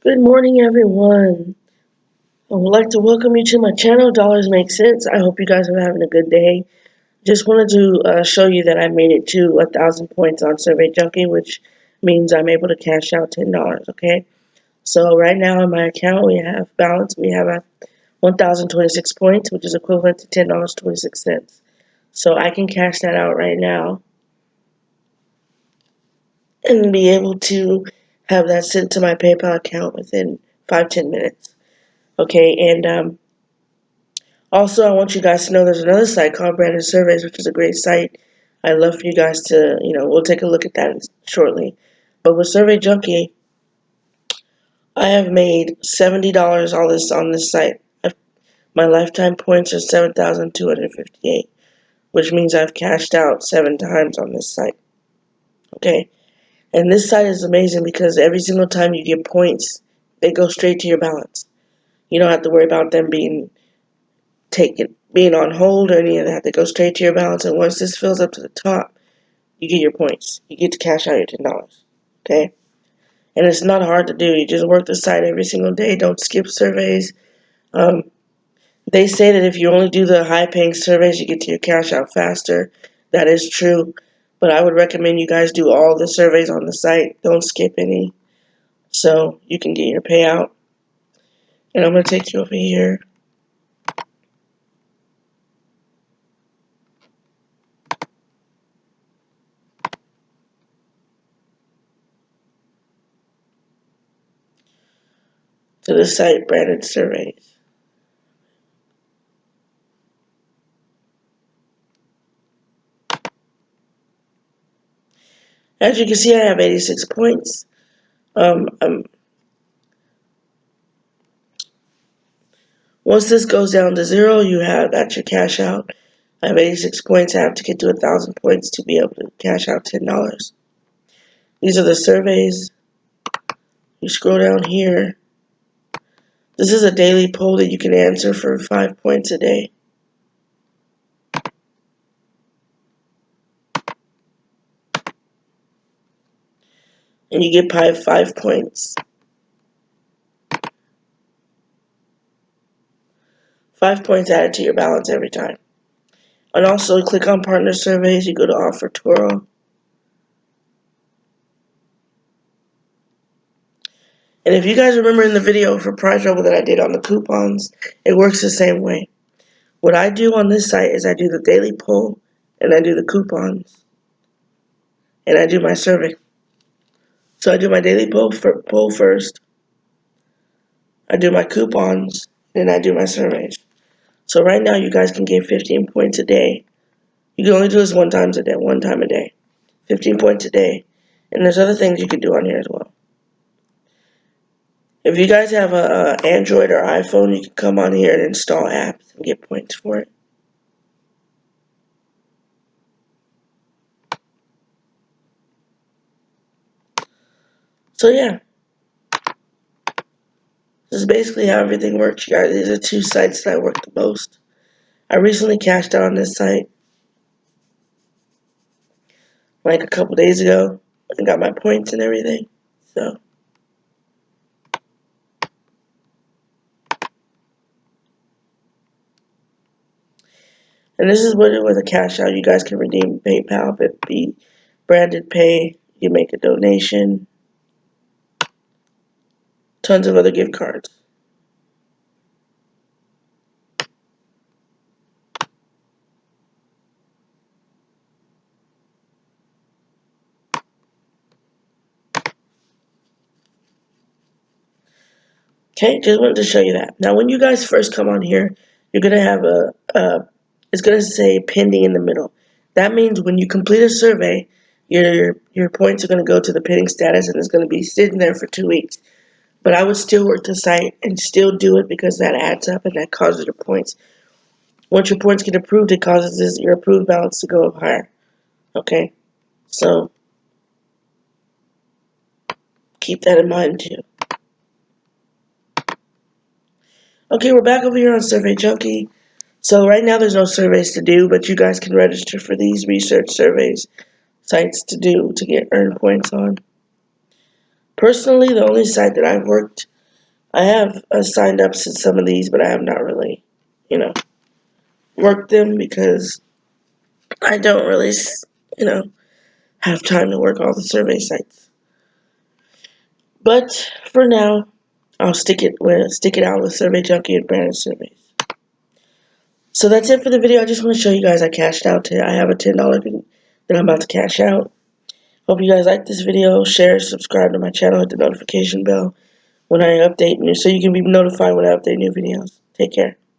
Good morning, everyone. I would like to welcome you to my channel, Dollars Make Sense. I hope you guys are having a good day. Just wanted to show you that I made it to 1,000 points on Survey Junkie, which means I'm able to cash out $10, okay? So right now in my account, we have 1,026 points, which is equivalent to $10.26. So I can cash that out right now and be able to have that sent to my PayPal account within 5-10 minutes. Okay, and also, I want you guys to know there's another site called Branded Surveys, which is a great site. I'd love for you guys to, we'll take a look at that shortly. But with Survey Junkie, I have made $70 on this site. My lifetime points are 7,258, which means I've cashed out 7 times on this site. Okay, and this site is amazing because every single time you get points, they go straight to your balance. You don't have to worry about them being on hold or any of that. They go straight to your balance, and once this fills up to the top, you get your points. You get to cash out your $10. Okay? And it's not hard to do. You just work the site every single day. Don't skip surveys. Um, they say that if you only do the high-paying surveys, you get to your cash out faster. That is true. But I would recommend you guys do all the surveys on the site. Don't skip any, so you can get your payout. And I'm going to take you over here to the site Branded Surveys. As you can see, I have 86 points. Once this goes down to 0, that's your cash out. I have 86 points. I have to get to 1,000 points to be able to cash out $10. These are the surveys. You scroll down here. This is a daily poll that you can answer for 5 points a day. And you get 5 points. 5 points added to your balance every time. And also click on partner surveys. You go to offer Toro. And if you guys remember in the video for prize trouble that I did on the coupons, it works the same way. What I do on this site is I do the daily poll and I do the coupons and I do my survey. So I do my daily poll first, I do my coupons, then I do my surveys. So right now you guys can get 15 points a day. You can only do this one time a day. 15 points a day. And there's other things you can do on here as well. If you guys have a Android or iPhone, you can come on here and install apps and get points for it. So yeah, this is basically how everything works, you guys. These are 2 sites that I work the most. I recently cashed out on this site like a couple days ago and got my points and everything. So and this is what it was, a cash out. You guys can redeem PayPal, but be branded pay. You make a donation. Tons of other gift cards. Okay, just wanted to show you that. Now, when you guys first come on here, you're gonna have it's gonna say pending in the middle. That means when you complete a survey, your points are gonna go to the pending status, and it's gonna be sitting there for 2 weeks. But I would still work the site and still do it because that adds up and that causes your points. Once your points get approved, it causes your approved balance to go up higher. Okay, so keep that in mind too. Okay, we're back over here on Survey Junkie. So right now there's no surveys to do, but you guys can register for these research surveys sites to get earned points on. Personally, the only site that I've worked, I have signed up to some of these, but I have not really, worked them because I don't really, have time to work all the survey sites. But for now, I'll stick it out with Survey Junkie and Brandon Surveys. So that's it for the video. I just want to show you guys I cashed out today. I have a $10 that I'm about to cash out. Hope you guys like this video. Share, subscribe to my channel, hit the notification bell when I update new, so you can be notified when I update new videos. Take care.